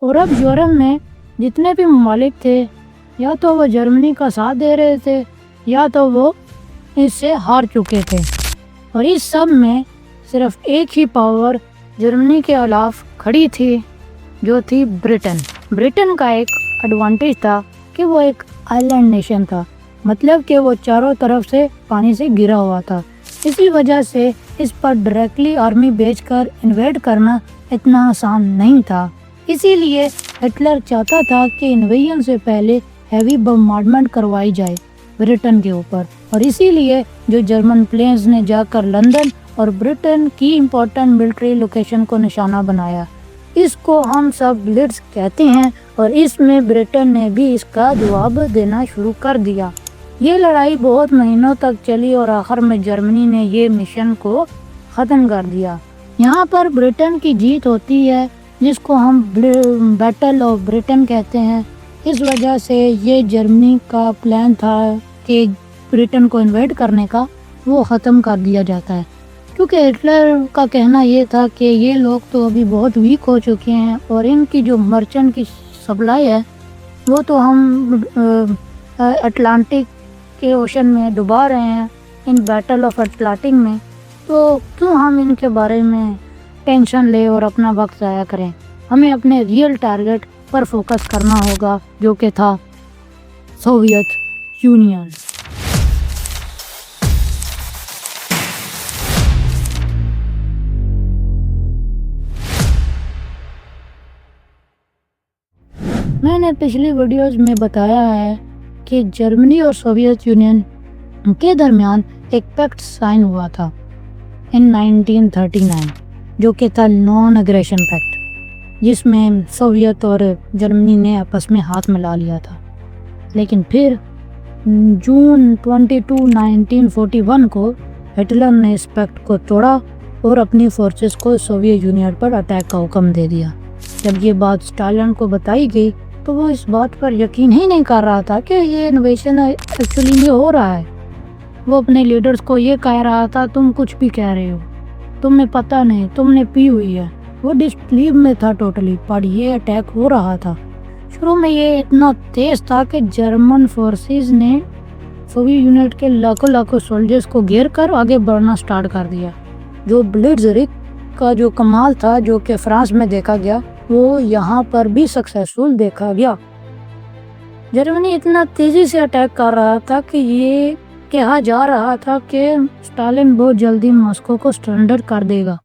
اور اب یورپ میں جتنے بھی ممالک تھے یا تو وہ جرمنی کا ساتھ دے رہے تھے یا تو وہ اس سے ہار چکے تھے، اور اس سب میں صرف ایک ہی پاور جرمنی کے خلاف کھڑی تھی، جو تھی برٹن۔ برٹن کا ایک ایڈوانٹیج تھا کہ وہ ایک آئی لینڈ نیشن تھا، مطلب کہ وہ چاروں طرف سے پانی سے گھرا ہوا تھا۔ اسی وجہ سے اس پر ڈائریکٹلی آرمی بھیج کر انویڈ کرنا اتنا آسان نہیں تھا۔ اسی لیے ہٹلر چاہتا تھا کہ انویژن سے پہلے ہیوی بمبارڈمنٹ کروائی جائے برٹن کے اوپر، اور اسی لیے جو جرمن پلینز نے جا کر لندن اور برٹن کی امپورٹنٹ ملٹری لوکیشن کو نشانہ بنایا۔ اس کو ہم سب بلٹز کہتے ہیں، اور اس میں برٹن نے بھی اس کا جواب دینا شروع کر دیا۔ یہ لڑائی بہت مہینوں تک چلی اور آخر میں جرمنی نے یہ مشن کو ختم کر دیا۔ یہاں پر برٹن کی جیت ہوتی ہے، جس کو ہم بیٹل آف برٹن کہتے ہیں۔ اس وجہ سے یہ جرمنی کا پلان تھا کہ برٹن کو انویڈ کرنے کا، وہ ختم کر دیا جاتا ہے، کیونکہ ہٹلر کا کہنا یہ تھا کہ یہ لوگ تو ابھی بہت ویک ہو چکے ہیں اور ان کی جو مرچنٹ کی سپلائی ہے وہ تو ہم اٹلانٹک کے اوشن میں ڈبا رہے ہیں، ان بیٹل آف اٹلانٹک میں، تو کیوں ہم ان کے بارے میں ٹینشن لے اور اپنا وقت ضائع کریں۔ ہمیں اپنے ریئل ٹارگٹ پر فوکس کرنا ہوگا، جو کہ تھا سوویت یونین۔ میں نے پچھلی ویڈیوز میں بتایا ہے کہ جرمنی اور سوویت یونین کے درمیان ایک پیکٹ سائن ہوا تھا ان 1939، جو کہ تھا نان اگریشن پیکٹ، جس میں سوویت اور جرمنی نے آپس میں ہاتھ ملا لیا تھا۔ لیکن پھر جون 22، 1941 کو ہٹلر نے اس پیکٹ کو توڑا اور اپنی فورسز کو سوویت یونین پر اٹیک کا حکم دے دیا۔ جب یہ بات اسٹالن کو بتائی گئی تو وہ اس بات پر یقین ہی نہیں کر رہا تھا کہ یہ انویژن ایکچولی میں ہو رہا ہے۔ وہ اپنے لیڈرز کو یہ کہہ رہا تھا، تم کچھ بھی کہہ رہے ہو، تمہیں پتہ نہیں، تم نے پی ہوئی ہے۔ وہ ڈسبلیو میں تھا ٹوٹلی، پر یہ اٹیک ہو رہا تھا۔ شروع میں یہ اتنا تیز تھا کہ جرمن فورسز نے سوویت یونین کے لاکھوں سولجرز کو گھیر کر آگے بڑھنا سٹارٹ کر دیا۔ جو بلٹزکریگ کا جو کمال تھا، جو کہ فرانس میں دیکھا گیا، وہ یہاں پر بھی سکسیسفل دیکھا گیا۔ جرمنی اتنا تیزی سے اٹیک کر رہا تھا کہ یہ کہا جا رہا تھا کہ اسٹالن بہت جلدی ماسکو کو سرنڈر کر دے گا۔